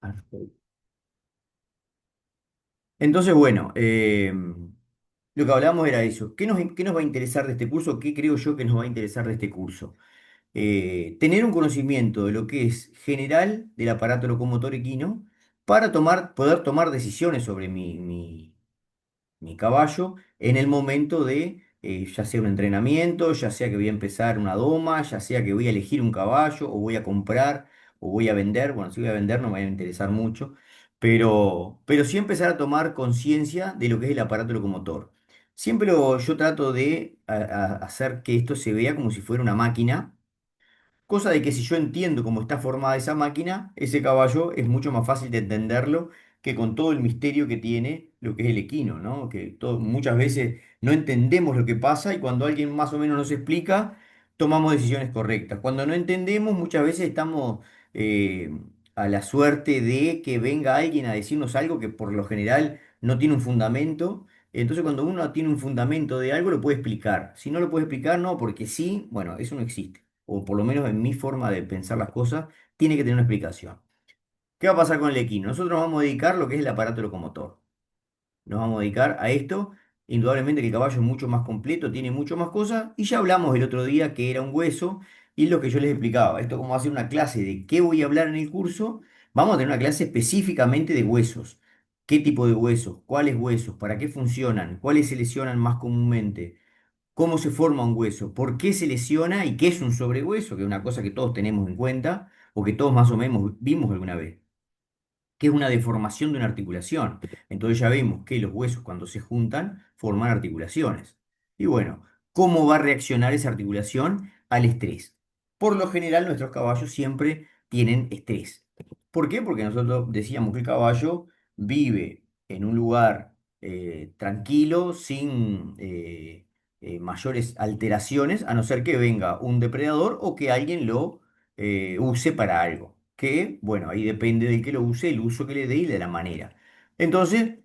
Perfecto. Entonces, bueno, lo que hablábamos era eso. ¿Qué nos va a interesar de este curso? ¿Qué creo yo que nos va a interesar de este curso? Tener un conocimiento de lo que es general del aparato locomotor equino para poder tomar decisiones sobre mi caballo en el momento de, ya sea un entrenamiento, ya sea que voy a empezar una doma, ya sea que voy a elegir un caballo, o voy a comprar, o voy a vender. Bueno, si voy a vender no me va a interesar mucho, pero sí empezar a tomar conciencia de lo que es el aparato locomotor. Yo trato de hacer que esto se vea como si fuera una máquina. Cosa de que si yo entiendo cómo está formada esa máquina, ese caballo es mucho más fácil de entenderlo que con todo el misterio que tiene lo que es el equino, ¿no? Muchas veces no entendemos lo que pasa y cuando alguien más o menos nos explica, tomamos decisiones correctas. Cuando no entendemos, muchas veces estamos eh, a la suerte de que venga alguien a decirnos algo que por lo general no tiene un fundamento. Entonces, cuando uno tiene un fundamento de algo, lo puede explicar. Si no lo puede explicar, no, porque sí, bueno, eso no existe, o por lo menos en mi forma de pensar las cosas, tiene que tener una explicación. ¿Qué va a pasar con el equino? Nosotros nos vamos a dedicar a lo que es el aparato locomotor. Nos vamos a dedicar a esto. Indudablemente que el caballo es mucho más completo, tiene mucho más cosas, y ya hablamos el otro día que era un hueso, y lo que yo les explicaba, esto como hacer una clase de qué voy a hablar en el curso, vamos a tener una clase específicamente de huesos. ¿Qué tipo de huesos? ¿Cuáles huesos? ¿Para qué funcionan? ¿Cuáles se lesionan más comúnmente? ¿Cómo se forma un hueso? ¿Por qué se lesiona? ¿Y qué es un sobrehueso? Que es una cosa que todos tenemos en cuenta o que todos más o menos vimos alguna vez, que es una deformación de una articulación. Entonces ya vemos que los huesos cuando se juntan forman articulaciones. Y bueno, ¿cómo va a reaccionar esa articulación al estrés? Por lo general nuestros caballos siempre tienen estrés. ¿Por qué? Porque nosotros decíamos que el caballo vive en un lugar tranquilo, sin mayores alteraciones, a no ser que venga un depredador o que alguien lo use para algo. Que, bueno, ahí depende del que lo use, el uso que le dé y de la manera. Entonces,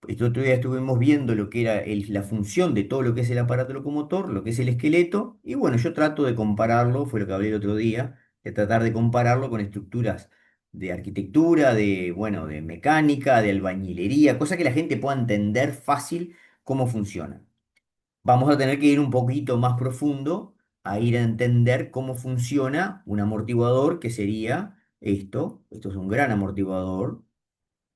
esto otro día estuvimos viendo lo que era la función de todo lo que es el aparato locomotor, lo que es el esqueleto, y bueno, yo trato de compararlo, fue lo que hablé el otro día, de tratar de compararlo con estructuras de arquitectura, bueno, de mecánica, de albañilería, cosa que la gente pueda entender fácil cómo funciona. Vamos a tener que ir un poquito más profundo a ir a entender cómo funciona un amortiguador, que sería esto. Esto es un gran amortiguador.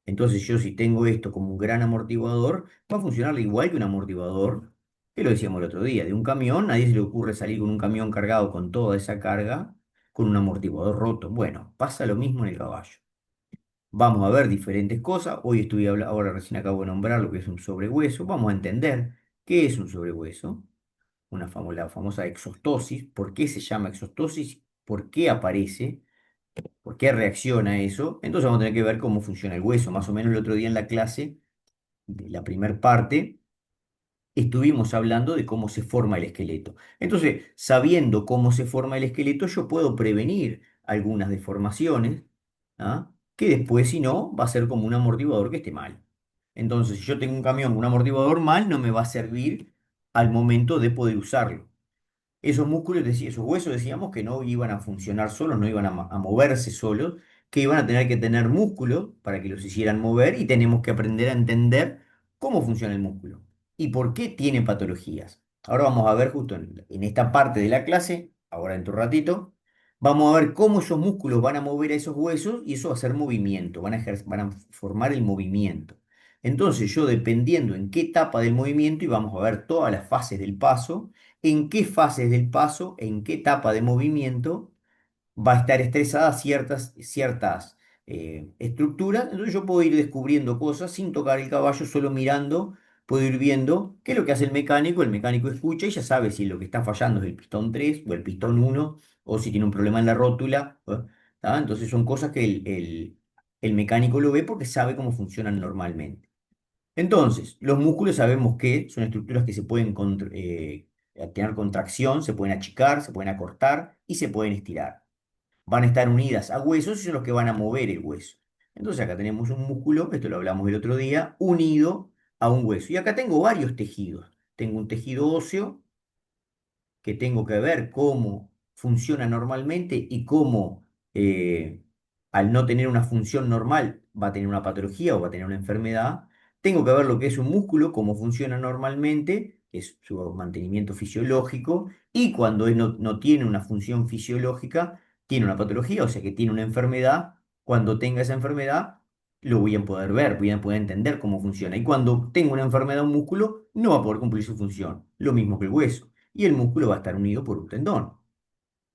Entonces yo, si tengo esto como un gran amortiguador, va a funcionar igual que un amortiguador, que lo decíamos el otro día, de un camión. Nadie se le ocurre salir con un camión cargado con toda esa carga con un amortiguador roto. Bueno, pasa lo mismo en el caballo. Vamos a ver diferentes cosas. Hoy ahora recién acabo de nombrar lo que es un sobrehueso. Vamos a entender qué es un sobrehueso, la famosa exostosis. ¿Por qué se llama exostosis? ¿Por qué aparece? ¿Por qué reacciona eso? Entonces vamos a tener que ver cómo funciona el hueso. Más o menos el otro día en la clase, de la primera parte, estuvimos hablando de cómo se forma el esqueleto. Entonces, sabiendo cómo se forma el esqueleto, yo puedo prevenir algunas deformaciones, ¿ah? Que después, si no, va a ser como un amortiguador que esté mal. Entonces, si yo tengo un camión con un amortiguador mal, no me va a servir al momento de poder usarlo. Esos músculos, esos huesos decíamos que no iban a funcionar solos, no iban a moverse solos, que iban a tener que tener músculo para que los hicieran mover, y tenemos que aprender a entender cómo funciona el músculo y por qué tiene patologías. Ahora vamos a ver justo en esta parte de la clase, ahora en tu ratito, vamos a ver cómo esos músculos van a mover a esos huesos, y eso va a ser movimiento, van a formar el movimiento. Entonces yo, dependiendo en qué etapa del movimiento, y vamos a ver todas las fases del paso, en qué fases del paso, en qué etapa de movimiento va a estar estresada ciertas estructuras. Entonces yo puedo ir descubriendo cosas sin tocar el caballo, solo mirando, puedo ir viendo qué es lo que hace el mecánico. El mecánico escucha y ya sabe si lo que está fallando es el pistón 3 o el pistón uno, o si tiene un problema en la rótula. ¿Tá? Entonces son cosas que el mecánico lo ve porque sabe cómo funcionan normalmente. Entonces, los músculos sabemos que son estructuras que se pueden tener contracción, se pueden achicar, se pueden acortar y se pueden estirar. Van a estar unidas a huesos y son los que van a mover el hueso. Entonces acá tenemos un músculo, esto lo hablamos el otro día, unido a un hueso. Y acá tengo varios tejidos. Tengo un tejido óseo que tengo que ver cómo funciona normalmente y cómo eh, al no tener una función normal, va a tener una patología o va a tener una enfermedad. Tengo que ver lo que es un músculo, cómo funciona normalmente, que es su mantenimiento fisiológico, y cuando no tiene una función fisiológica, tiene una patología, o sea que tiene una enfermedad. Cuando tenga esa enfermedad, lo voy a poder ver, voy a poder entender cómo funciona. Y cuando tenga una enfermedad, un músculo, no va a poder cumplir su función. Lo mismo que el hueso. Y el músculo va a estar unido por un tendón,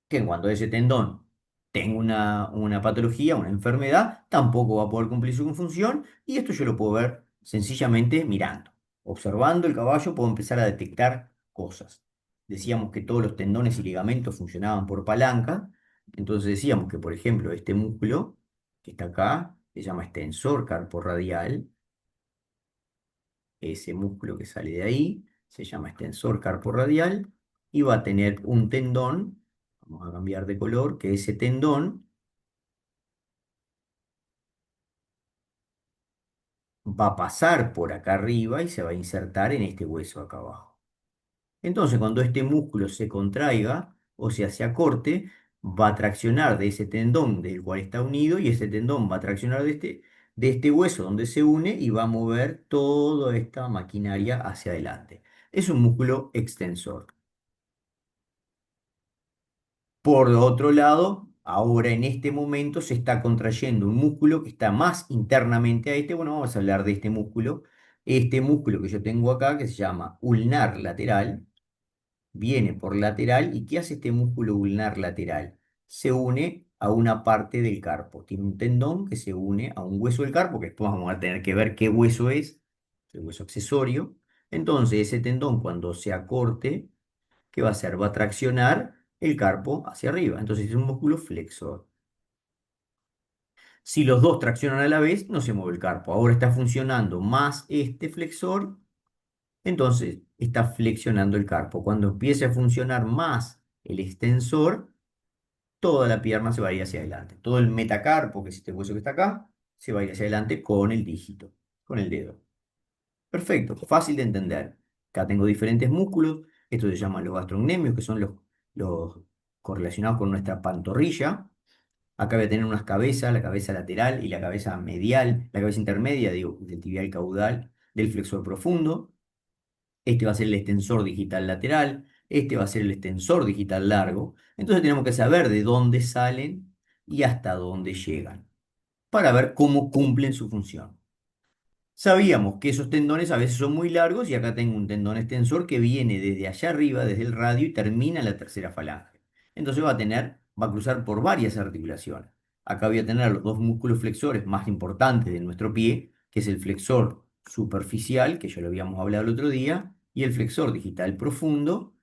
que cuando ese tendón tenga una patología, una enfermedad, tampoco va a poder cumplir su función, y esto yo lo puedo ver sencillamente mirando. Observando el caballo puedo empezar a detectar cosas. Decíamos que todos los tendones y ligamentos funcionaban por palanca, entonces decíamos que, por ejemplo, este músculo que está acá se llama extensor carporradial. Ese músculo que sale de ahí se llama extensor carporradial y va a tener un tendón, vamos a cambiar de color, que ese tendón va a pasar por acá arriba y se va a insertar en este hueso acá abajo. Entonces, cuando este músculo se contraiga o se acorte, va a traccionar de ese tendón del cual está unido, y ese tendón va a traccionar de este hueso donde se une y va a mover toda esta maquinaria hacia adelante. Es un músculo extensor. Por otro lado, ahora en este momento se está contrayendo un músculo que está más internamente a este. Bueno, vamos a hablar de este músculo. Este músculo que yo tengo acá, que se llama ulnar lateral, viene por lateral. ¿Y qué hace este músculo ulnar lateral? Se une a una parte del carpo. Tiene un tendón que se une a un hueso del carpo, que después vamos a tener que ver qué hueso es, el hueso accesorio. Entonces, ese tendón, cuando se acorte, ¿qué va a hacer? Va a traccionar el carpo hacia arriba. Entonces es un músculo flexor. Si los dos traccionan a la vez, no se mueve el carpo. Ahora está funcionando más este flexor, entonces está flexionando el carpo. Cuando empiece a funcionar más el extensor, toda la pierna se va a ir hacia adelante. Todo el metacarpo, que es este hueso que está acá, se va a ir hacia adelante con el dígito, con el dedo. Perfecto, fácil de entender. Acá tengo diferentes músculos. Estos se llaman los gastrocnemios, que son los correlacionados con nuestra pantorrilla. Acá voy a tener unas cabezas, la cabeza lateral y la cabeza medial, la cabeza intermedia, digo, del tibial caudal, del flexor profundo. Este va a ser el extensor digital lateral. Este va a ser el extensor digital largo. Entonces tenemos que saber de dónde salen y hasta dónde llegan, para ver cómo cumplen su función. Sabíamos que esos tendones a veces son muy largos, y acá tengo un tendón extensor que viene desde allá arriba, desde el radio, y termina en la tercera falange. Entonces va a cruzar por varias articulaciones. Acá voy a tener los dos músculos flexores más importantes de nuestro pie, que es el flexor superficial, que ya lo habíamos hablado el otro día, y el flexor digital profundo,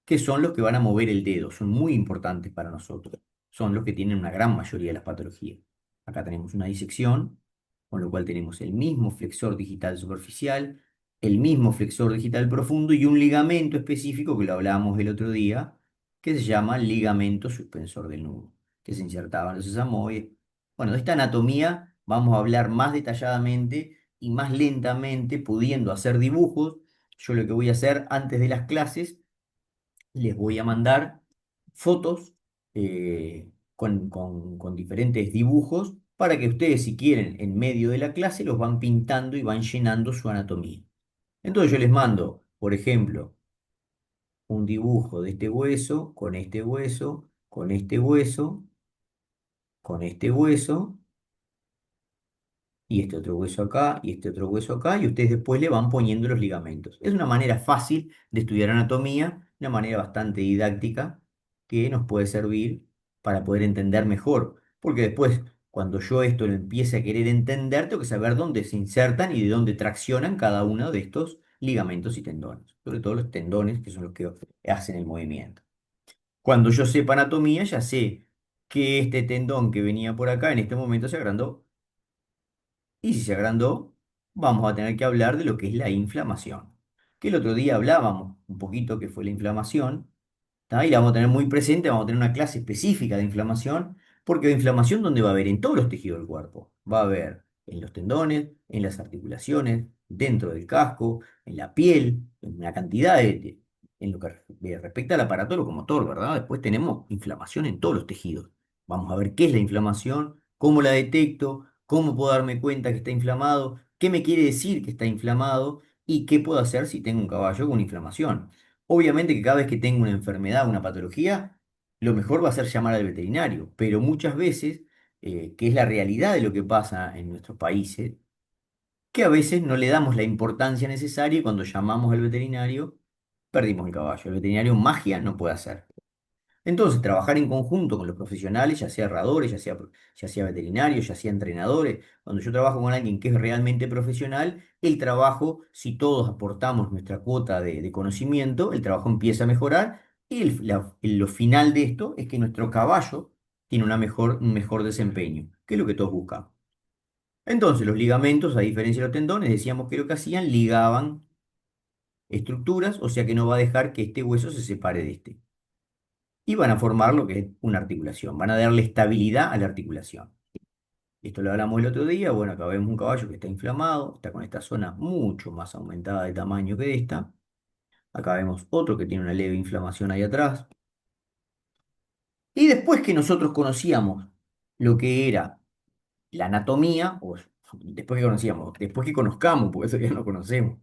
que son los que van a mover el dedo. Son muy importantes para nosotros. Son los que tienen una gran mayoría de las patologías. Acá tenemos una disección, con lo cual tenemos el mismo flexor digital superficial, el mismo flexor digital profundo y un ligamento específico que lo hablábamos el otro día, que se llama ligamento suspensor del nudo, que se insertaba en los sesamoides. Bueno, de esta anatomía vamos a hablar más detalladamente y más lentamente, pudiendo hacer dibujos. Yo lo que voy a hacer antes de las clases, les voy a mandar fotos con diferentes dibujos, para que ustedes, si quieren, en medio de la clase los van pintando y van llenando su anatomía. Entonces yo les mando, por ejemplo, un dibujo de este hueso, con este hueso, con este hueso, con este hueso, y este otro hueso acá, y este otro hueso acá, y ustedes después le van poniendo los ligamentos. Es una manera fácil de estudiar anatomía, una manera bastante didáctica, que nos puede servir para poder entender mejor, porque después, cuando yo esto lo empiece a querer entender, tengo que saber dónde se insertan y de dónde traccionan cada uno de estos ligamentos y tendones, sobre todo los tendones, que son los que hacen el movimiento. Cuando yo sepa anatomía, ya sé que este tendón que venía por acá en este momento se agrandó, y si se agrandó, vamos a tener que hablar de lo que es la inflamación. Que el otro día hablábamos un poquito que fue la inflamación. ¿Tá? Y la vamos a tener muy presente, vamos a tener una clase específica de inflamación, porque de inflamación, ¿dónde va a haber? En todos los tejidos del cuerpo. Va a haber en los tendones, en las articulaciones, dentro del casco, en la piel, en una cantidad en lo que respecta al aparato locomotor, ¿verdad? Después tenemos inflamación en todos los tejidos. Vamos a ver qué es la inflamación, ¿Cómo la detecto? ¿Cómo puedo darme cuenta que está inflamado? ¿Qué me quiere decir que está inflamado? ¿Y qué puedo hacer si tengo un caballo con inflamación? Obviamente que cada vez que tengo una enfermedad, una patología, lo mejor va a ser llamar al veterinario, pero muchas veces, que es la realidad de lo que pasa en nuestros países, que a veces no le damos la importancia necesaria y cuando llamamos al veterinario, perdimos el caballo. El veterinario magia no puede hacer. Entonces, trabajar en conjunto con los profesionales, ya sea herradores, ya sea veterinarios, ya sea entrenadores, cuando yo trabajo con alguien que es realmente profesional, el trabajo, si todos aportamos nuestra cuota de conocimiento, el trabajo empieza a mejorar y lo final de esto es que nuestro caballo tiene un mejor desempeño, que es lo que todos buscamos. Entonces, los ligamentos, a diferencia de los tendones, decíamos que lo que hacían, ligaban estructuras, o sea que no va a dejar que este hueso se separe de este. Y van a formar lo que es una articulación, van a darle estabilidad a la articulación. Esto lo hablamos el otro día, bueno, acá vemos un caballo que está inflamado, está con esta zona mucho más aumentada de tamaño que esta. Acá vemos otro que tiene una leve inflamación ahí atrás. Y después que nosotros conocíamos lo que era la anatomía, o después que conocíamos, después que conozcamos, porque eso ya no conocemos,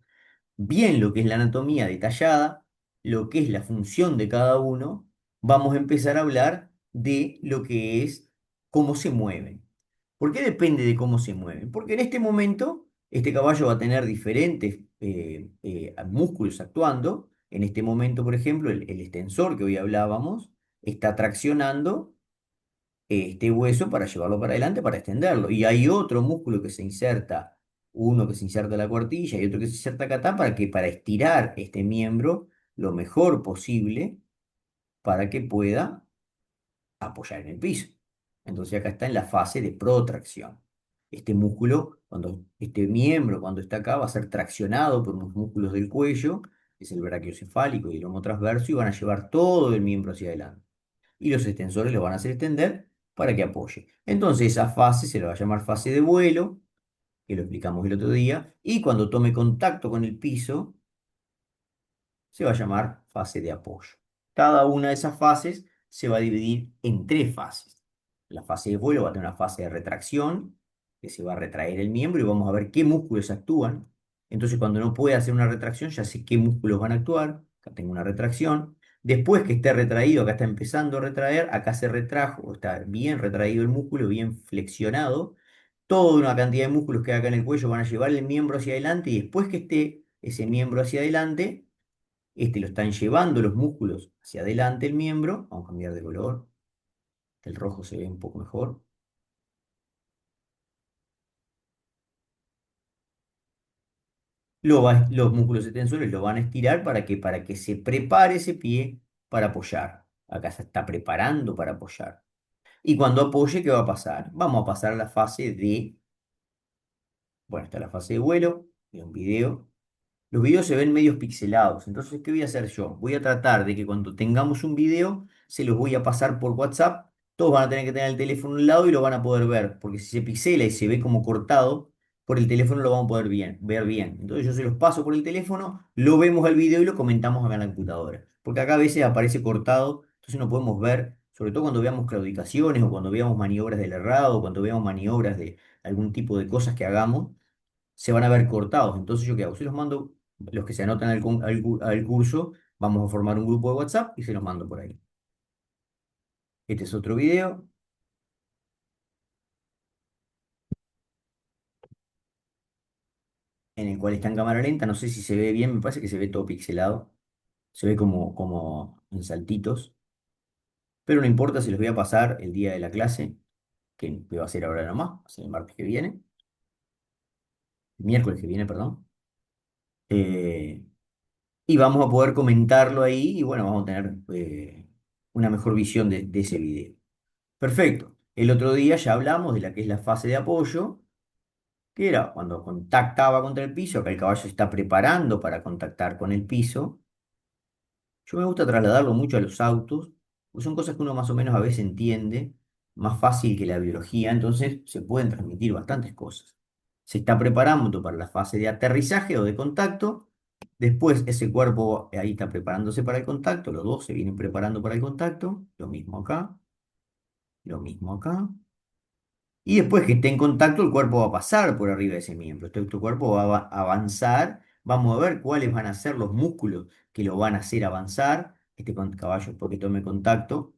bien lo que es la anatomía detallada, lo que es la función de cada uno, vamos a empezar a hablar de lo que es cómo se mueven. ¿Por qué depende de cómo se mueven? Porque en este momento este caballo va a tener diferentes músculos actuando. En este momento, por ejemplo, el extensor que hoy hablábamos está traccionando este hueso para llevarlo para adelante, para extenderlo. Y hay otro músculo que se inserta, uno que se inserta en la cuartilla y otro que se inserta acá para estirar este miembro lo mejor posible para que pueda apoyar en el piso. Entonces acá está en la fase de protracción. Este músculo, este miembro, cuando está acá, va a ser traccionado por unos músculos del cuello, que es el brachiocefálico y el lomo transverso, y van a llevar todo el miembro hacia adelante y los extensores lo van a hacer extender para que apoye. Entonces esa fase se le va a llamar fase de vuelo, que lo explicamos el otro día, y cuando tome contacto con el piso, se va a llamar fase de apoyo. Cada una de esas fases se va a dividir en tres fases. La fase de vuelo va a tener una fase de retracción, que se va a retraer el miembro y vamos a ver qué músculos actúan. Entonces, cuando no puede hacer una retracción, ya sé qué músculos van a actuar. Acá tengo una retracción. Después que esté retraído, acá está empezando a retraer, acá se retrajo, o está bien retraído el músculo, bien flexionado. Toda una cantidad de músculos que hay acá en el cuello van a llevar el miembro hacia adelante y después que esté ese miembro hacia adelante, lo están llevando los músculos hacia adelante el miembro. Vamos a cambiar de color. El rojo se ve un poco mejor. Los músculos extensores lo van a estirar para que se prepare ese pie para apoyar. Acá se está preparando para apoyar. Y cuando apoye, ¿qué va a pasar? Vamos a pasar a la fase de, bueno, está la fase de vuelo, de un video. Los videos se ven medios pixelados, entonces, ¿qué voy a hacer yo? Voy a tratar de que cuando tengamos un video, se los voy a pasar por WhatsApp, todos van a tener que tener el teléfono al lado y lo van a poder ver, porque si se pixela y se ve como cortado, por el teléfono lo vamos a poder ver bien. Entonces yo se los paso por el teléfono, lo vemos al video y lo comentamos acá en la computadora, porque acá a veces aparece cortado, entonces no podemos ver, sobre todo cuando veamos claudicaciones o cuando veamos maniobras del errado, o cuando veamos maniobras de algún tipo de cosas que hagamos se van a ver cortados. Entonces, ¿yo qué hago? Se los mando, los que se anotan al curso, vamos a formar un grupo de WhatsApp y se los mando por ahí. Este es otro video en el cual está en cámara lenta. No sé si se ve bien, me parece que se ve todo pixelado. Se ve como en saltitos. Pero no importa, se los voy a pasar el día de la clase, que va a ser ahora nomás, va a ser el martes que viene, el miércoles que viene, perdón. Eh, y vamos a poder comentarlo ahí y bueno, vamos a tener una mejor visión de ese video. Perfecto. El otro día ya hablamos de la que es la fase de apoyo, que era cuando contactaba contra el piso, que el caballo se está preparando para contactar con el piso. Yo me gusta trasladarlo mucho a los autos, porque son cosas que uno más o menos a veces entiende, más fácil que la biología, entonces se pueden transmitir bastantes cosas. Se está preparando para la fase de aterrizaje o de contacto, después ese cuerpo ahí está preparándose para el contacto, los dos se vienen preparando para el contacto, lo mismo acá, Y después que esté en contacto, el cuerpo va a pasar por arriba de ese miembro. Tu cuerpo va a avanzar, vamos a ver cuáles van a ser los músculos que lo van a hacer avanzar. Este caballo, porque tome contacto,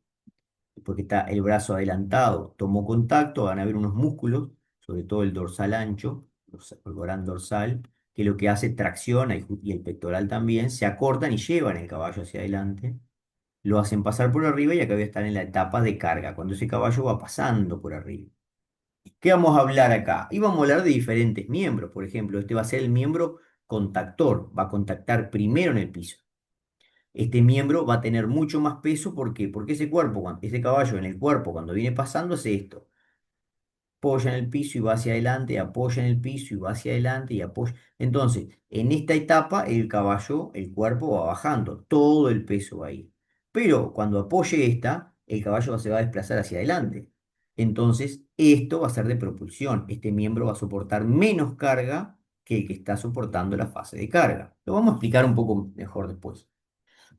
porque está el brazo adelantado, tomó contacto, van a ver unos músculos, sobre todo el dorsal ancho, el gran dorsal, que lo que hace tracciona y el pectoral también, se acortan y llevan el caballo hacia adelante, lo hacen pasar por arriba y acá voy a estar en la etapa de carga, cuando ese caballo va pasando por arriba. ¿Qué vamos a hablar acá? Y vamos a hablar de diferentes miembros, por ejemplo, este va a ser el miembro contactor, va a contactar primero en el piso. Este miembro va a tener mucho más peso, ¿por qué? Porque ese cuerpo, ese caballo en el cuerpo, cuando viene pasando, hace esto: apoya en el piso y va hacia adelante, apoya en el piso y va hacia adelante y apoya. Entonces, en esta etapa, el caballo, el cuerpo va bajando, todo el peso va ahí. Pero cuando apoye esta, el caballo se va a desplazar hacia adelante. Entonces, esto va a ser de propulsión. Este miembro va a soportar menos carga que el que está soportando la fase de carga. Lo vamos a explicar un poco mejor después.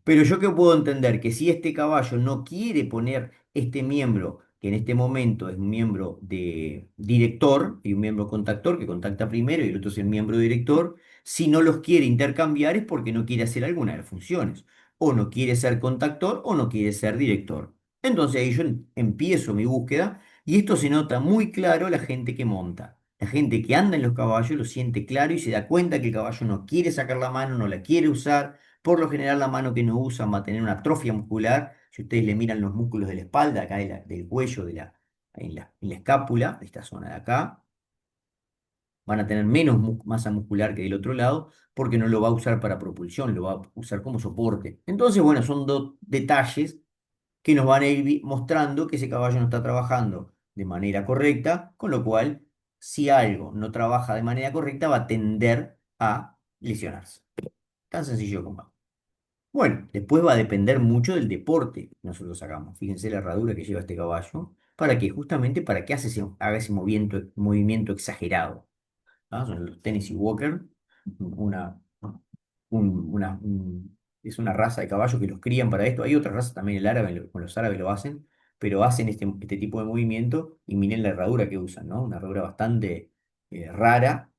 Pero yo que puedo entender que si este caballo no quiere poner este miembro, que en este momento es un miembro de director y un miembro contactor, que contacta primero y el otro es el miembro director, si no los quiere intercambiar es porque no quiere hacer alguna de las funciones. O no quiere ser contactor o no quiere ser director. Entonces ahí yo empiezo mi búsqueda y esto se nota muy claro la gente que monta. La gente que anda en los caballos lo siente claro y se da cuenta que el caballo no quiere sacar la mano, no la quiere usar. Por lo general, la mano que no usan va a tener una atrofia muscular. Si ustedes le miran los músculos de la espalda, acá del cuello, en la escápula, de esta zona de acá, van a tener menos masa muscular que del otro lado, porque no lo va a usar para propulsión, lo va a usar como soporte. Entonces, bueno, son dos detalles que nos van a ir mostrando que ese caballo no está trabajando de manera correcta, con lo cual, si algo no trabaja de manera correcta, va a tender a lesionarse. Tan sencillo como. Bueno, después va a depender mucho del deporte que nosotros hagamos. Fíjense la herradura que lleva este caballo. ¿Para qué? Justamente para que haga ese movimiento exagerado. ¿Ah? Son los Tennessee Walker, una, es una raza de caballo que los crían para esto. Hay otra raza también, el árabe, con los árabes lo hacen, pero hacen este tipo de movimiento y miren la herradura que usan, ¿no? Una herradura bastante rara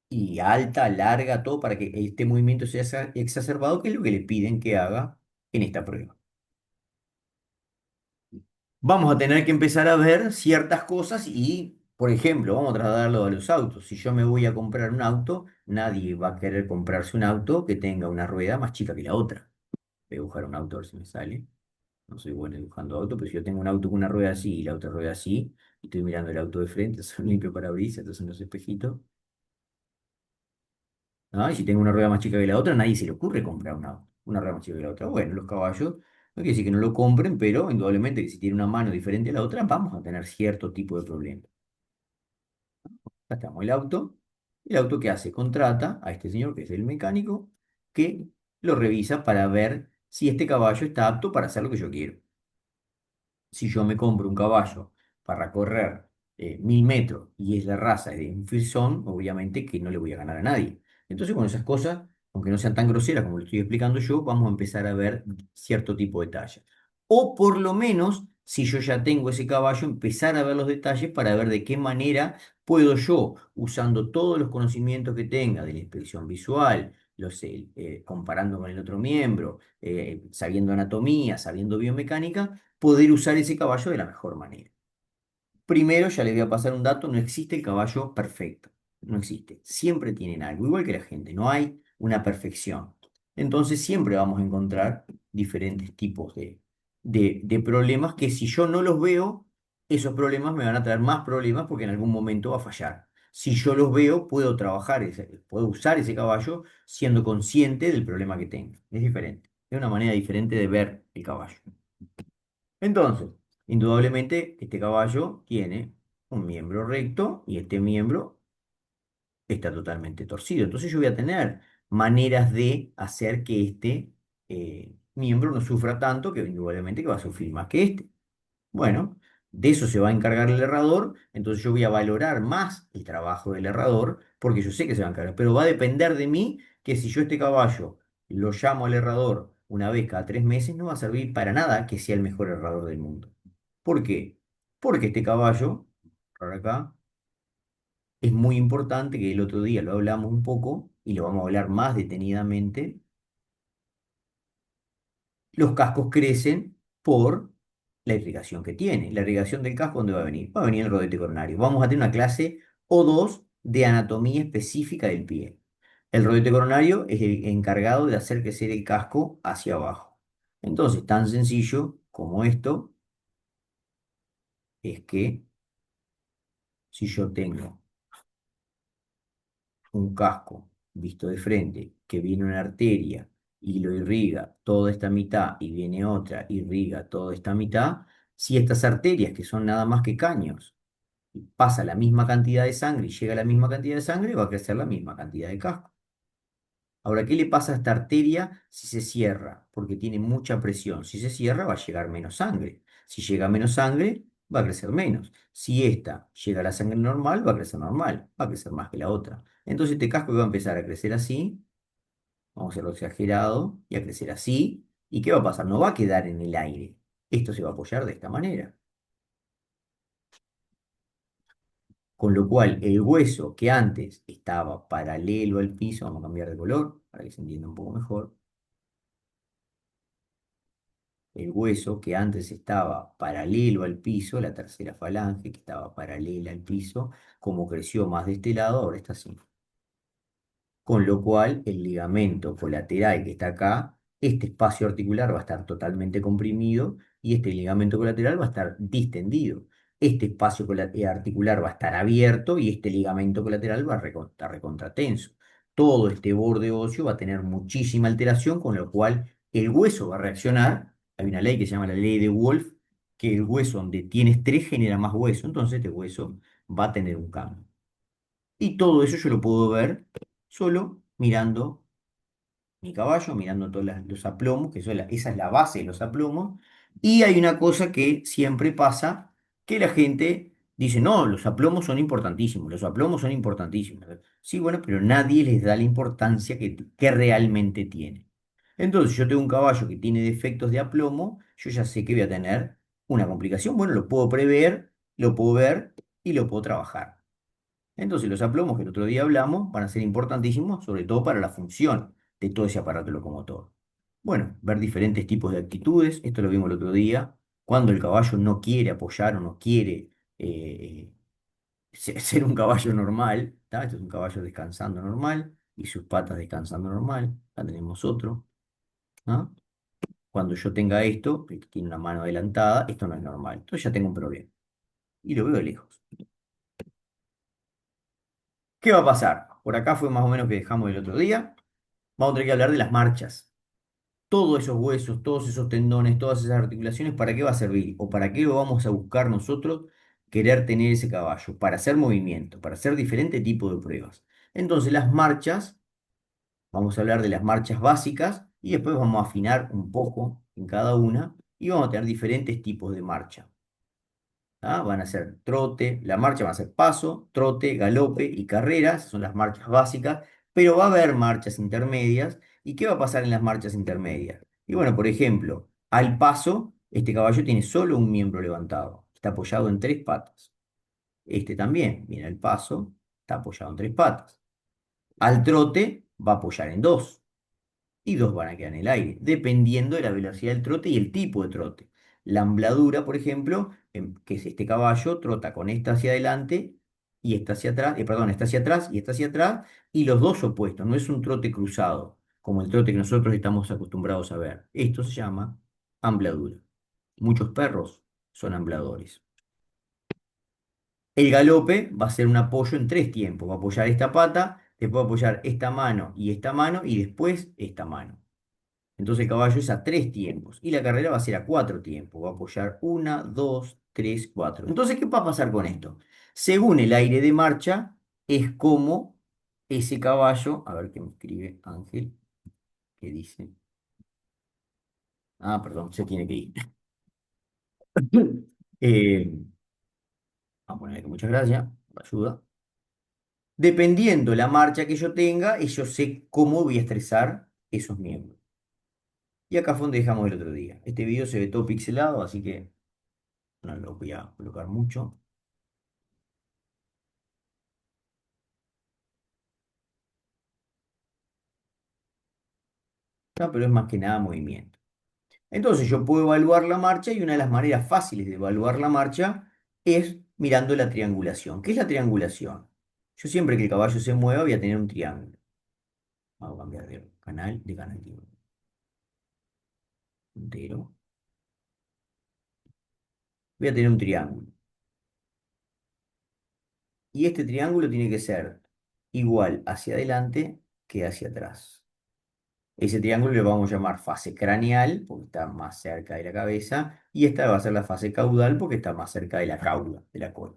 y alta, larga, todo para que este movimiento sea exacerbado, que es lo que le piden que haga en esta prueba. Vamos a tener que empezar a ver ciertas cosas y, por ejemplo, vamos a trasladarlo a los autos. Si yo me voy a comprar un auto, nadie va a querer comprarse un auto que tenga una rueda más chica que la otra. Voy a dibujar un auto a ver si me sale. No soy bueno dibujando auto, pero si yo tengo un auto con una rueda así y la otra rueda así, y estoy mirando el auto de frente, es un limpio parabrisas, entonces son los espejitos. ¿No? Y si tengo una rueda más chica que la otra, a nadie se le ocurre comprar una rueda más chica que la otra. Bueno, los caballos, no quiere decir que no lo compren, pero indudablemente que si tiene una mano diferente a la otra, vamos a tener cierto tipo de problema. Acá estamos, el auto que hace, contrata a este señor, que es el mecánico, que lo revisa para ver si este caballo está apto para hacer lo que yo quiero. Si yo me compro un caballo para correr 1000 metros y es la raza de un Frisón, obviamente que no le voy a ganar a nadie. Entonces, con esas cosas, aunque no sean tan groseras como lo estoy explicando yo, vamos a empezar a ver cierto tipo de detalles. O por lo menos, si yo ya tengo ese caballo, empezar a ver los detalles para ver de qué manera puedo yo, usando todos los conocimientos que tenga de la inspección visual, comparando con el otro miembro, sabiendo anatomía, sabiendo biomecánica, poder usar ese caballo de la mejor manera. Primero, ya les voy a pasar un dato, no existe el caballo perfecto, no existe. Siempre tienen algo, igual que la gente, no hay una perfección. Entonces siempre vamos a encontrar diferentes tipos de problemas que si yo no los veo, esos problemas me van a traer más problemas porque en algún momento va a fallar. Si yo los veo, puedo trabajar, puedo usar ese caballo siendo consciente del problema que tengo. Es diferente, es una manera diferente de ver el caballo. Entonces, indudablemente, este caballo tiene un miembro recto y este miembro está totalmente torcido. Entonces yo voy a tener maneras de hacer que este miembro no sufra tanto, que indudablemente que va a sufrir más que este. Bueno, de eso se va a encargar el herrador, entonces yo voy a valorar más el trabajo del herrador, porque yo sé que se va a encargar, pero va a depender de mí que si yo este caballo lo llamo al herrador una vez cada 3 meses, no va a servir para nada que sea el mejor herrador del mundo. ¿Por qué? Porque este caballo Por acá. Es muy importante que el otro día lo hablamos un poco y lo vamos a hablar más detenidamente. Los cascos crecen por la irrigación que tiene. La irrigación del casco, ¿dónde va a venir? Va a venir el rodete coronario. Vamos a tener una clase o dos de anatomía específica del pie. El rodete coronario es el encargado de hacer crecer el casco hacia abajo. Entonces, tan sencillo como esto es que si yo tengo un casco visto de frente, que viene una arteria y lo irriga toda esta mitad y viene otra, irriga toda esta mitad, si estas arterias, que son nada más que caños, pasa la misma cantidad de sangre y llega a la misma cantidad de sangre, va a crecer la misma cantidad de casco. Ahora, ¿qué le pasa a esta arteria si se cierra? Porque tiene mucha presión. Si se cierra, va a llegar menos sangre. Si llega menos sangre, va a crecer menos. Si esta llega a la sangre normal, va a crecer normal, va a crecer más que la otra. Entonces este casco va a empezar a crecer así, vamos a hacerlo exagerado, y a crecer así. ¿Y qué va a pasar? No va a quedar en el aire. Esto se va a apoyar de esta manera. Con lo cual, el hueso que antes estaba paralelo al piso, vamos a cambiar de color para que se entienda un poco mejor. El hueso que antes estaba paralelo al piso, la tercera falange que estaba paralela al piso, como creció más de este lado, ahora está así. Con lo cual el ligamento colateral que está acá, este espacio articular va a estar totalmente comprimido y este ligamento colateral va a estar distendido. Este espacio articular va a estar abierto y este ligamento colateral va a estar recontratenso. Todo este borde óseo va a tener muchísima alteración, con lo cual el hueso va a reaccionar. Hay una ley que se llama la ley de Wolff, que el hueso donde tiene estrés genera más hueso, entonces este hueso va a tener un cambio. Y todo eso yo lo puedo ver solo mirando mi caballo, mirando todos los aplomos, que esa es la base de los aplomos. Y hay una cosa que siempre pasa, que la gente dice, no, los aplomos son importantísimos, los aplomos son importantísimos. Sí, bueno, pero nadie les da la importancia que realmente tiene. Entonces, yo tengo un caballo que tiene defectos de aplomo, yo ya sé que voy a tener una complicación. Bueno, lo puedo prever, lo puedo ver y lo puedo trabajar. Entonces, los aplomos que el otro día hablamos van a ser importantísimos, sobre todo para la función de todo ese aparato locomotor. Bueno, ver diferentes tipos de actitudes, esto lo vimos el otro día, cuando el caballo no quiere apoyar o no quiere ser un caballo normal, ¿tá? Este es un caballo descansando normal y sus patas descansando normal. Acá tenemos otro, ¿ah? Cuando yo tenga esto, que tiene una mano adelantada, esto no es normal. Entonces ya tengo un problema y lo veo de lejos. ¿Qué va a pasar? Por acá fue más o menos que dejamos el otro día. Vamos a tener que hablar de las marchas. Todos esos huesos, todos esos tendones, todas esas articulaciones, ¿para qué va a servir? ¿O para qué lo vamos a buscar nosotros querer tener ese caballo? Para hacer movimiento, para hacer diferente tipo de pruebas. Entonces, las marchas, vamos a hablar de las marchas básicas y después vamos a afinar un poco en cada una y vamos a tener diferentes tipos de marcha. ¿Ah? Van a ser trote, la marcha va a ser paso, trote, galope y carreras, son las marchas básicas, pero va a haber marchas intermedias. ¿Y qué va a pasar en las marchas intermedias? Y bueno, por ejemplo, al paso, este caballo tiene solo un miembro levantado, está apoyado en tres patas. Este también, mira el paso, está apoyado en tres patas. Al trote va a apoyar en dos y dos van a quedar en el aire, dependiendo de la velocidad del trote y el tipo de trote. La ambladura, por ejemplo, que es este caballo, trota con esta hacia adelante y esta hacia atrás, perdón, esta hacia atrás y esta hacia atrás, y los dos opuestos, no es un trote cruzado, como el trote que nosotros estamos acostumbrados a ver. Esto se llama ambladura. Muchos perros son ambladores. El galope va a ser un apoyo en tres tiempos. Va a apoyar esta pata, después va a apoyar esta mano y después esta mano. Entonces el caballo es a tres tiempos y la carrera va a ser a cuatro tiempos. Va a apoyar una, dos, tres, cuatro. Entonces, ¿qué va a pasar con esto? Según el aire de marcha, es como ese caballo, a ver qué me escribe Ángel, que dice, ah, perdón, se tiene que ir. Eh, Vamos a ponerle que muchas gracias, por la ayuda. Dependiendo la marcha que yo tenga, yo sé cómo voy a estresar esos miembros. Y acá fue donde dejamos el otro día. Este video se ve todo pixelado, así que no lo voy a colocar mucho. ¿tá? Pero es más que nada movimiento. Entonces yo puedo evaluar la marcha y una de las maneras fáciles de evaluar la marcha es mirando la triangulación. ¿Qué es la triangulación? Yo siempre que el caballo se mueva voy a tener un triángulo. Vamos a cambiar de canal entero. Voy a tener un triángulo. Y este triángulo tiene que ser igual hacia adelante que hacia atrás. Ese triángulo le vamos a llamar fase craneal, porque está más cerca de la cabeza, y esta va a ser la fase caudal, porque está más cerca de la caula, de la cola.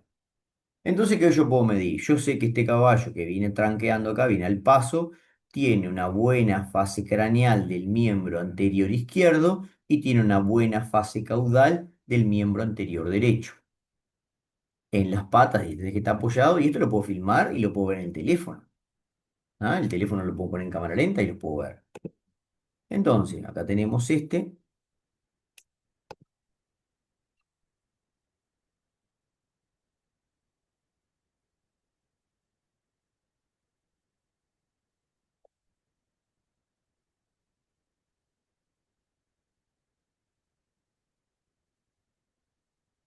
Entonces, ¿qué yo puedo medir? Yo sé que este caballo que viene tranqueando acá, viene al paso, tiene una buena fase craneal del miembro anterior izquierdo y tiene una buena fase caudal del miembro anterior derecho. En las patas, desde que está apoyado, y esto lo puedo filmar y lo puedo ver en el teléfono. ¿Ah? El teléfono lo puedo poner en cámara lenta y lo puedo ver. Entonces, acá tenemos este.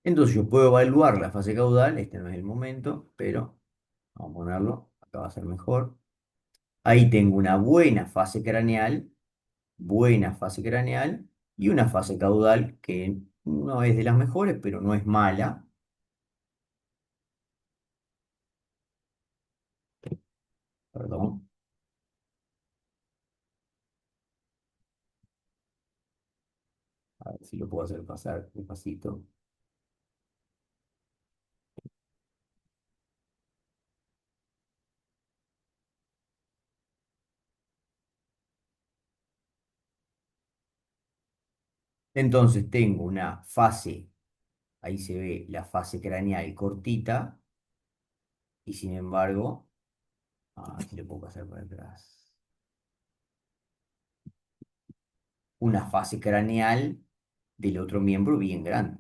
Entonces, yo puedo evaluar la fase caudal. Este no es el momento, pero vamos a ponerlo. Acá va a ser mejor. Ahí tengo una buena fase craneal y una fase caudal que no es de las mejores, pero no es mala. Perdón, a ver si lo puedo hacer pasar despacito. Entonces tengo una fase, ahí se ve la fase craneal cortita, y sin embargo, si lo puedo pasar para atrás, una fase craneal del otro miembro bien grande.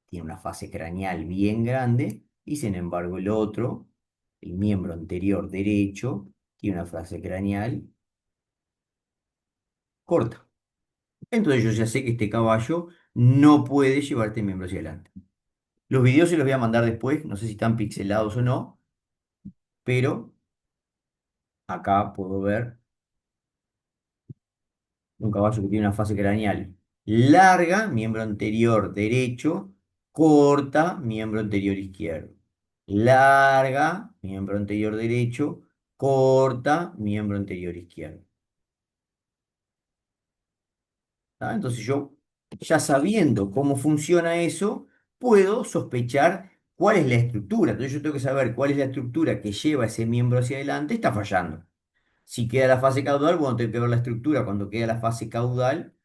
Tiene una fase craneal bien grande y sin embargo el otro, el miembro anterior derecho, tiene una fase craneal corta. Entonces yo ya sé que este caballo no puede llevarte miembro hacia adelante. Los videos se los voy a mandar después, no sé si están pixelados o no, pero acá puedo ver un caballo que tiene una fase craneal larga, miembro anterior derecho, corta, miembro anterior izquierdo. Larga, miembro anterior derecho, corta, miembro anterior izquierdo. ¿Tá? Entonces yo, ya sabiendo cómo funciona eso, puedo sospechar cuál es la estructura. Entonces yo tengo que saber cuál es la estructura que lleva ese miembro hacia adelante, está fallando. Si queda la fase caudal, bueno, tengo que ver la estructura. Cuando queda la fase caudal,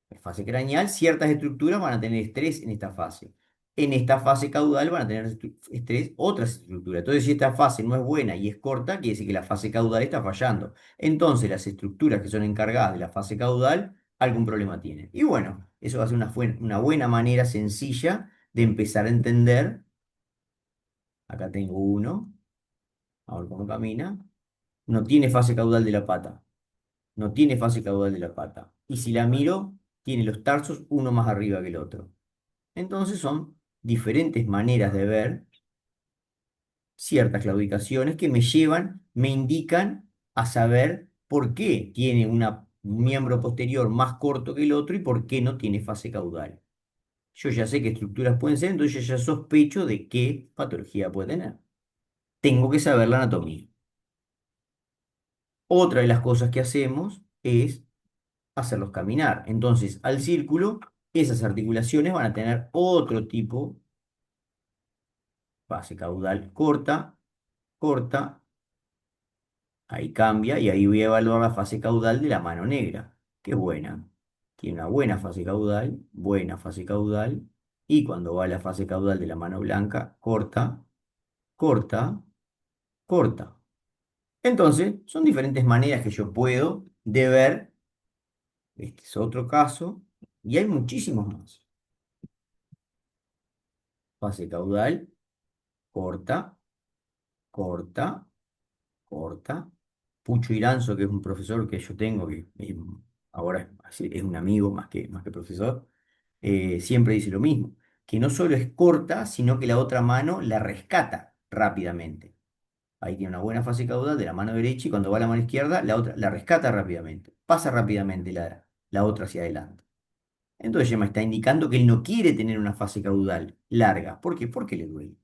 la fase craneal, ciertas estructuras van a tener estrés en esta fase. En esta fase caudal van a tener estrés otras estructuras. Entonces, si esta fase no es buena y es corta, quiere decir que la fase caudal está fallando. Entonces, las estructuras que son encargadas de la fase caudal, algún problema tienen. Y bueno, eso va a ser una buena manera sencilla de empezar a entender. Acá tengo uno, a ver cómo camina. No tiene fase caudal de la pata. No tiene fase caudal de la pata. Y si la miro, tiene los tarsos uno más arriba que el otro. Entonces son diferentes maneras de ver ciertas claudicaciones que me llevan, me indican a saber por qué tiene un miembro posterior más corto que el otro y por qué no tiene fase caudal. Yo ya sé qué estructuras pueden ser, entonces ya sospecho de qué patología puede tener. Tengo que saber la anatomía. Otra de las cosas que hacemos es hacerlos caminar. Entonces, al círculo, esas articulaciones van a tener otro tipo, fase caudal corta, corta, ahí cambia y ahí voy a evaluar la fase caudal de la mano negra, que es buena. Tiene una buena fase caudal, y cuando va a la fase caudal de la mano blanca, corta, corta, corta. Entonces, son diferentes maneras que yo puedo de ver, este es otro caso, y hay muchísimos más. Fase caudal, corta, corta, corta. Pucho Iranzo, que es un profesor que yo tengo, que ahora es un amigo más que profesor, siempre dice lo mismo, que no solo es corta, sino que la otra mano la rescata rápidamente. Ahí tiene una buena fase caudal de la mano derecha y cuando va a la mano izquierda, la otra la rescata rápidamente, pasa rápidamente la otra hacia adelante. Entonces ya me está indicando que él no quiere tener una fase caudal larga. ¿Por qué? Porque le duele.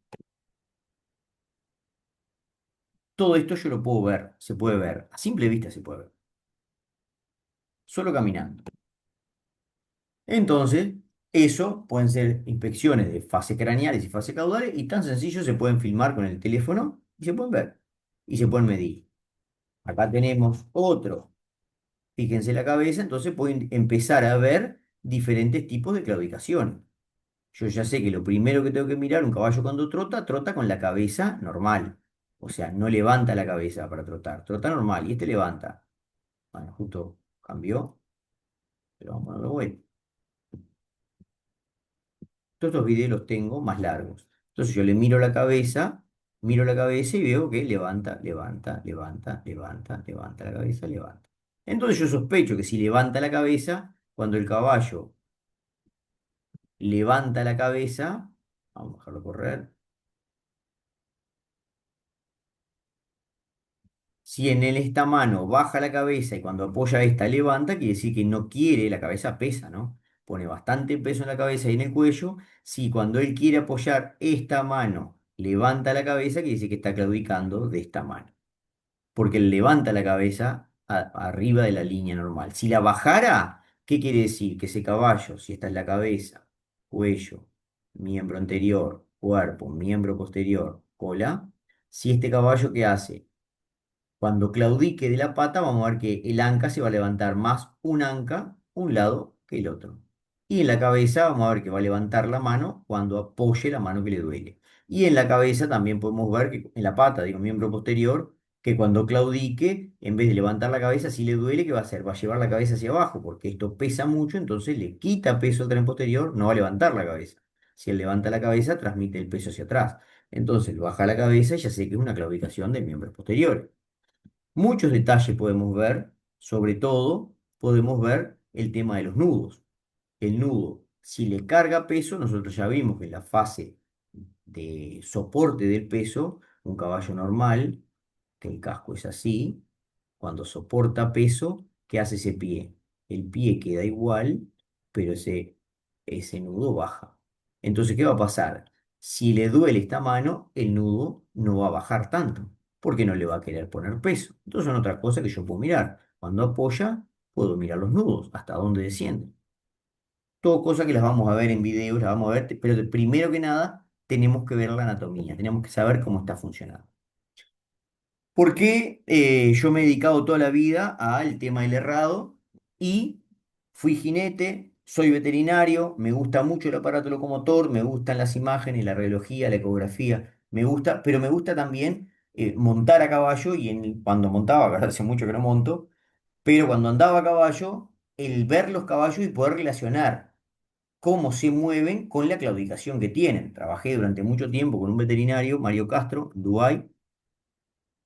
Todo esto yo lo puedo ver, se puede ver, a simple vista se puede ver, solo caminando. Entonces, eso pueden ser inspecciones de fases craneales y fases caudales y tan sencillo se pueden filmar con el teléfono y se pueden ver y se pueden medir. Acá tenemos otro. Fíjense la cabeza, entonces pueden empezar a ver diferentes tipos de claudicación. Yo ya sé que lo primero que tengo que mirar, un caballo cuando trota, trota con la cabeza normal. O sea, no levanta la cabeza para trotar, trota normal y este levanta. Bueno, justo cambió, pero vamos a darle vuelta. Todos estos videos los tengo más largos. Entonces yo le miro la cabeza y veo que levanta, levanta, levanta, levanta, levanta la cabeza, levanta. Entonces yo sospecho que si levanta la cabeza, cuando el caballo levanta la cabeza, vamos a dejarlo correr. Si en él esta mano baja la cabeza y cuando apoya esta levanta, quiere decir que no quiere, la cabeza pesa, ¿no? Pone bastante peso en la cabeza y en el cuello. Si cuando él quiere apoyar esta mano, levanta la cabeza, quiere decir que está claudicando de esta mano. Porque él levanta la cabeza arriba de la línea normal. Si la bajara, ¿qué quiere decir? Que ese caballo, si esta es la cabeza, cuello, miembro anterior, cuerpo, miembro posterior, cola, si este caballo, ¿qué hace? Cuando claudique de la pata, vamos a ver que el anca se va a levantar más un anca, un lado, que el otro. Y en la cabeza vamos a ver que va a levantar la mano cuando apoye la mano que le duele. Y en la cabeza también podemos ver que, en la pata, digo, miembro posterior, que cuando claudique, en vez de levantar la cabeza, si le duele, ¿qué va a hacer? Va a llevar la cabeza hacia abajo, porque esto pesa mucho, entonces le quita peso al tren posterior, no va a levantar la cabeza. Si él levanta la cabeza, transmite el peso hacia atrás. Entonces baja la cabeza y ya sé que es una claudicación de miembros posteriores. Muchos detalles podemos ver, sobre todo podemos ver el tema de los nudos. El nudo, si le carga peso, nosotros ya vimos que en la fase de soporte del peso, un caballo normal, que el casco es así, cuando soporta peso, ¿qué hace ese pie? El pie queda igual, pero ese nudo baja. Entonces, ¿qué va a pasar? Si le duele esta mano, el nudo no va a bajar tanto, porque no le va a querer poner peso. Entonces, son otra cosa que yo puedo mirar. Cuando apoya, puedo mirar los nudos, hasta dónde descienden. Todo cosas que las vamos a ver en videos, las vamos a ver, pero primero que nada, tenemos que ver la anatomía, tenemos que saber cómo está funcionando. Porque yo me he dedicado toda la vida al tema del herrado y fui jinete, soy veterinario, me gusta mucho el aparato locomotor, me gustan las imágenes, la radiología, la ecografía, me gusta, pero me gusta también montar a caballo y cuando montaba, que hace mucho que no monto, pero cuando andaba a caballo, el ver los caballos y poder relacionar cómo se mueven con la claudicación que tienen. Trabajé durante mucho tiempo con un veterinario, Mario Castro, en Dubái,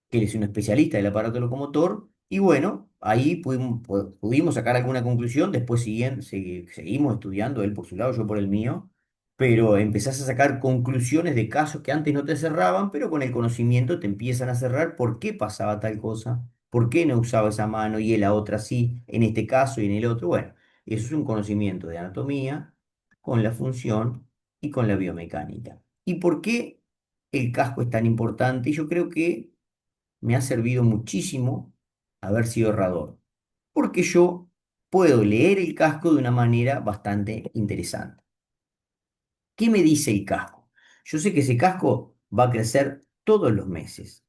que él es un especialista del aparato locomotor, y bueno, ahí pudimos sacar alguna conclusión, después seguimos estudiando, él por su lado, yo por el mío, pero empezás a sacar conclusiones de casos que antes no te cerraban, pero con el conocimiento te empiezan a cerrar por qué pasaba tal cosa, por qué no usaba esa mano y él la otra sí, en este caso y en el otro. Bueno, eso es un conocimiento de anatomía con la función y con la biomecánica. ¿Y por qué el casco es tan importante? Y yo creo que me ha servido muchísimo haber sido herrador, porque yo puedo leer el casco de una manera bastante interesante. ¿Qué me dice el casco? Yo sé que ese casco va a crecer todos los meses,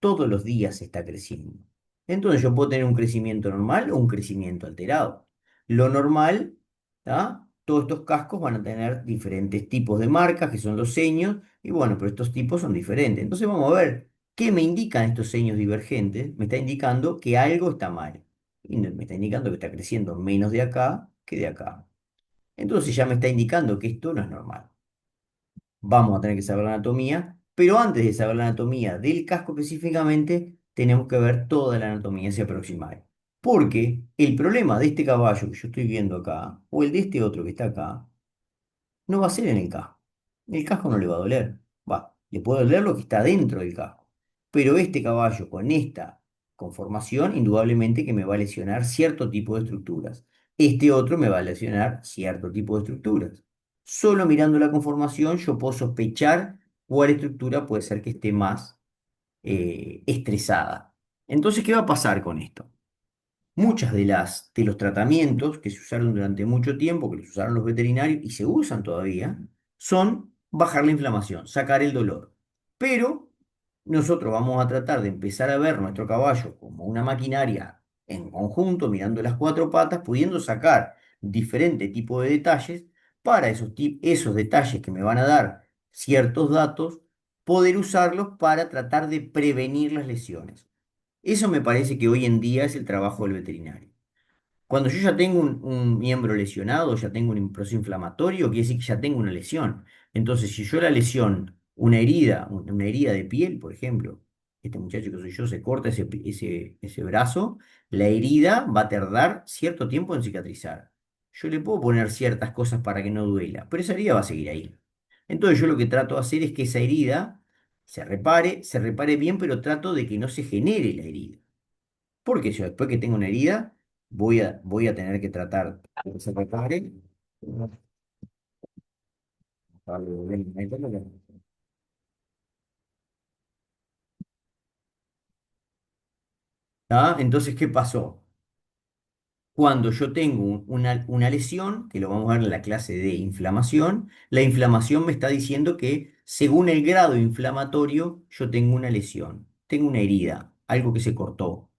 todos los días está creciendo. Entonces yo puedo tener un crecimiento normal o un crecimiento alterado. Lo normal, ¿tá? Todos estos cascos van a tener diferentes tipos de marcas, que son los seños, y bueno, pero estos tipos son diferentes. Entonces vamos a ver qué me indican estos seños divergentes. Me está indicando que algo está mal. Y me está indicando que está creciendo menos de acá que de acá. Entonces ya me está indicando que esto no es normal. Vamos a tener que saber la anatomía, pero antes de saber la anatomía del casco específicamente, tenemos que ver toda la anatomía hacia aproximar. Porque el problema de este caballo que yo estoy viendo acá, o el de este otro que está acá, no va a ser en el casco. El casco no le va a doler. Va, le puede doler lo que está dentro del casco. Pero este caballo con esta conformación, indudablemente que me va a lesionar cierto tipo de estructuras. Este otro me va a lesionar cierto tipo de estructuras. Solo mirando la conformación yo puedo sospechar cuál estructura puede ser que esté más estresada. Entonces, ¿qué va a pasar con esto? Muchas de los tratamientos que se usaron durante mucho tiempo, que los usaron los veterinarios y se usan todavía, son bajar la inflamación, sacar el dolor. Pero nosotros vamos a tratar de empezar a ver nuestro caballo como una maquinaria en conjunto, mirando las cuatro patas, pudiendo sacar diferentes tipos de detalles para esos detalles que me van a dar ciertos datos, poder usarlos para tratar de prevenir las lesiones. Eso me parece que hoy en día es el trabajo del veterinario. Cuando yo ya tengo un miembro lesionado, ya tengo un proceso inflamatorio, quiere decir que ya tengo una lesión. Entonces, si yo la lesión, una herida de piel, por ejemplo, este muchacho que soy yo se corta ese brazo, la herida va a tardar cierto tiempo en cicatrizar. Yo le puedo poner ciertas cosas para que no duela, pero esa herida va a seguir ahí. Entonces, yo lo que trato de hacer es que esa herida se repare bien, pero trato de que no se genere la herida. Porque yo después que tengo una herida, voy a tener que tratar de que se repare. ¿Ah? Entonces, ¿qué pasó? Cuando yo tengo una lesión, que lo vamos a ver en la clase de inflamación, la inflamación me está diciendo que según el grado inflamatorio, yo tengo una lesión, tengo una herida, algo que se cortó.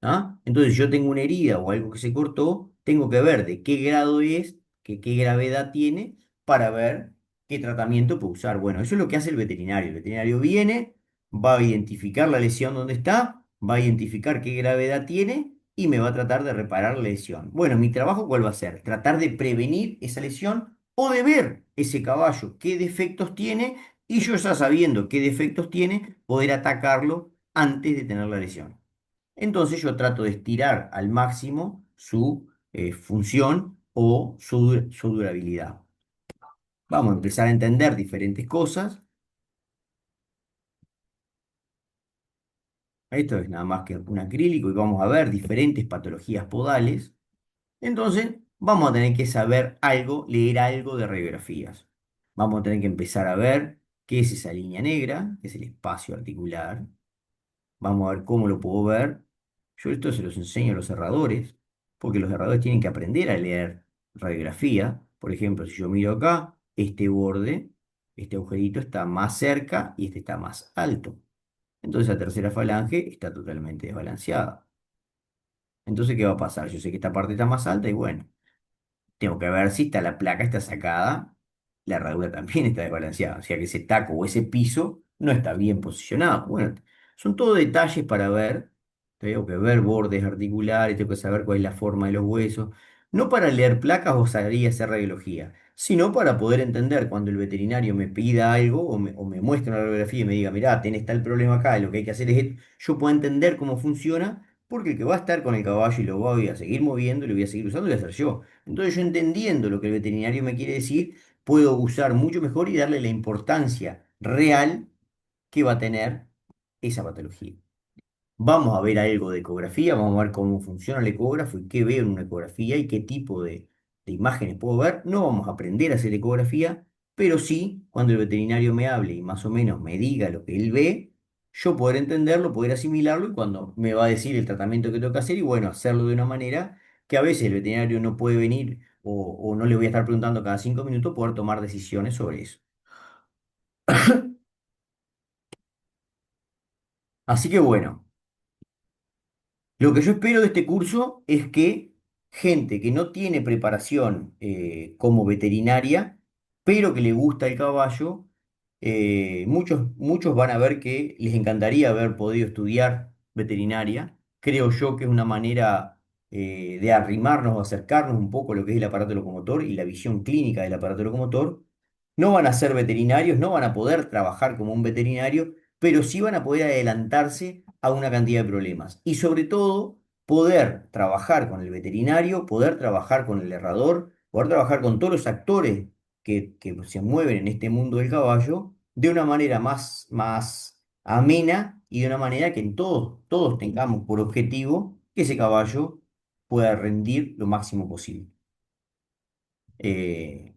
¿Ah? Entonces, yo tengo una herida o algo que se cortó, tengo que ver de qué grado es, qué gravedad tiene, para ver qué tratamiento puedo usar. Bueno, eso es lo que hace el veterinario. El veterinario viene, va a identificar la lesión donde está, va a identificar qué gravedad tiene y me va a tratar de reparar la lesión. Bueno, mi trabajo, ¿cuál va a ser? Tratar de prevenir esa lesión o de ver ese caballo qué defectos tiene y yo ya sabiendo qué defectos tiene, poder atacarlo antes de tener la lesión. Entonces yo trato de estirar al máximo su función o su durabilidad. Vamos a empezar a entender diferentes cosas. Esto es nada más que un acrílico y vamos a ver diferentes patologías podales. Entonces vamos a tener que saber algo, leer algo de radiografías. Vamos a tener que empezar a ver qué es esa línea negra, que es el espacio articular. Vamos a ver cómo lo puedo ver. Yo esto se los enseño a los cerradores, porque los cerradores tienen que aprender a leer radiografía. Por ejemplo, si yo miro acá, este borde, este agujerito está más cerca y este está más alto. Entonces la tercera falange está totalmente desbalanceada. Entonces, ¿qué va a pasar? Yo sé que esta parte está más alta y bueno. Tengo que ver si está la placa está sacada, la herradura también está desbalanceada, o sea que ese taco o ese piso no está bien posicionado. Bueno, son todos detalles para ver. Tengo que ver bordes articulares, tengo que saber cuál es la forma de los huesos. No para leer placas o salir a hacer radiología, sino para poder entender cuando el veterinario me pida algo o me muestre una radiografía y me diga, mirá, tenés tal problema acá, lo que hay que hacer es esto, yo puedo entender cómo funciona, porque el que va a estar con el caballo y lo voy a seguir moviendo, lo voy a seguir usando, lo voy a hacer yo. Entonces yo entendiendo lo que el veterinario me quiere decir, puedo usar mucho mejor y darle la importancia real que va a tener esa patología. Vamos a ver algo de ecografía, vamos a ver cómo funciona el ecógrafo y qué veo en una ecografía y qué tipo de imágenes puedo ver. No vamos a aprender a hacer ecografía, pero sí, cuando el veterinario me hable y más o menos me diga lo que él ve, yo poder entenderlo, poder asimilarlo y cuando me va a decir el tratamiento que tengo que hacer y bueno, hacerlo de una manera que a veces el veterinario no puede venir o no le voy a estar preguntando cada 5 minutos, poder tomar decisiones sobre eso. Así que bueno. Lo que yo espero de este curso es que gente que no tiene preparación como veterinaria, pero que le gusta el caballo, muchos van a ver que les encantaría haber podido estudiar veterinaria. Creo yo que es una manera de arrimarnos o acercarnos un poco a lo que es el aparato locomotor y la visión clínica del aparato locomotor. No van a ser veterinarios, no van a poder trabajar como un veterinario, pero sí van a poder adelantarse a una cantidad de problemas. Y sobre todo, poder trabajar con el veterinario, poder trabajar con el herrador, poder trabajar con todos los actores que se mueven en este mundo del caballo de una manera más amena y de una manera que todos tengamos por objetivo que ese caballo pueda rendir lo máximo posible. Eh,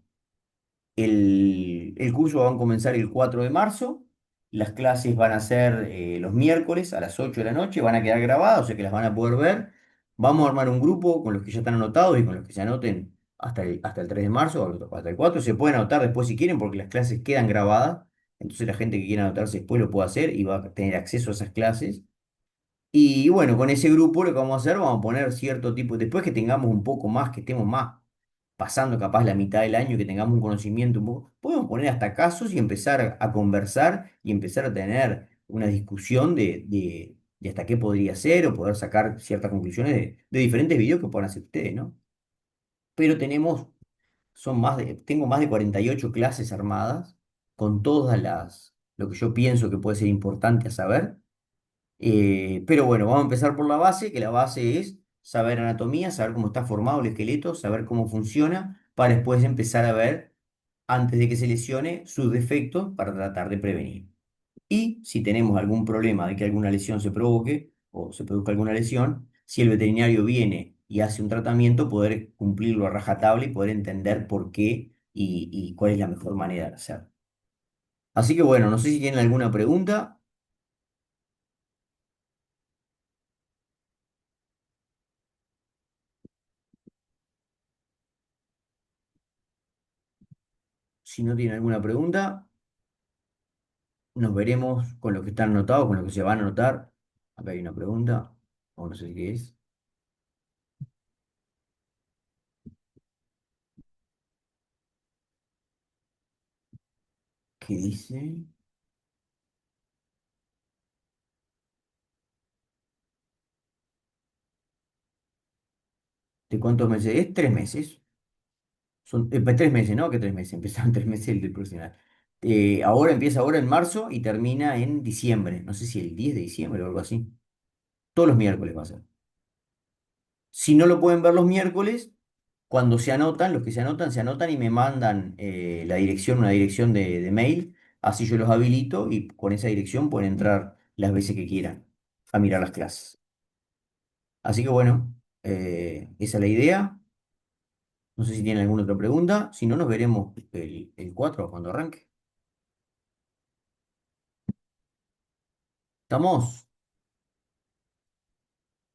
el curso va a comenzar el 4 de marzo. Las clases van a ser los miércoles a las 8 de la noche. Van a quedar grabadas, o sea que las van a poder ver. Vamos a armar un grupo con los que ya están anotados y con los que se anoten hasta el 3 de marzo o hasta el 4. Se pueden anotar después si quieren porque las clases quedan grabadas. Entonces la gente que quiera anotarse después lo puede hacer y va a tener acceso a esas clases. Y bueno, con ese grupo lo que vamos a hacer, vamos a poner cierto tipo, después que tengamos un poco más, que estemos más pasando capaz la mitad del año, que tengamos un conocimiento un poco, podemos poner hasta casos y empezar a conversar y empezar a tener una discusión de hasta qué podría ser o poder sacar ciertas conclusiones de diferentes videos que puedan hacer ustedes, ¿no? Pero tengo más de 48 clases armadas con lo que yo pienso que puede ser importante a saber. Pero bueno, vamos a empezar por la base, que la base es saber anatomía, saber cómo está formado el esqueleto, saber cómo funciona, para después empezar a ver, antes de que se lesione, sus defectos para tratar de prevenir. Y si tenemos algún problema de que alguna lesión se provoque o se produzca alguna lesión, si el veterinario viene y hace un tratamiento, poder cumplirlo a rajatabla y poder entender por qué y cuál es la mejor manera de hacerlo. Así que bueno, no sé si tienen alguna pregunta. Si no tienen alguna pregunta, nos veremos con lo que están anotados, con lo que se van a anotar. Acá hay una pregunta, o no sé qué es. ¿Qué dice? ¿De cuántos meses? Es 3 meses. Son 3 meses, ¿no? ¿Qué 3 meses? Empezaron 3 meses el del profesional. Empieza ahora en marzo y termina en diciembre. No sé si el 10 de diciembre o algo así. Todos los miércoles va a ser. Si no lo pueden ver los miércoles, cuando se anotan, los que se anotan y me mandan una dirección de mail, así yo los habilito y con esa dirección pueden entrar las veces que quieran a mirar las clases. Así que bueno, esa es la idea. No sé si tienen alguna otra pregunta, si no nos veremos el 4 cuando arranque. ¿Estamos?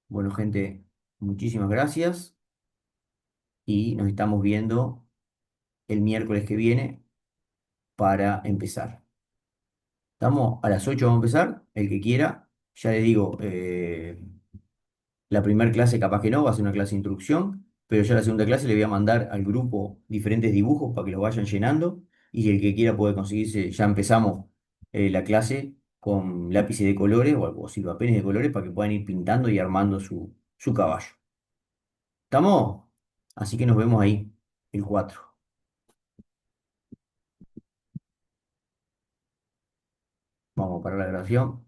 Bueno, gente, muchísimas gracias y nos estamos viendo el miércoles que viene para empezar. Estamos a las 8 vamos a empezar, el que quiera, ya le digo, la primera clase capaz que no, va a ser una clase de instrucción, pero ya la segunda clase le voy a mandar al grupo diferentes dibujos para que los vayan llenando y si el que quiera puede conseguirse, ya empezamos la clase con lápices de colores o silbapenes de colores para que puedan ir pintando y armando su caballo. ¿Estamos? Así que nos vemos ahí, el 4. Vamos a parar la grabación.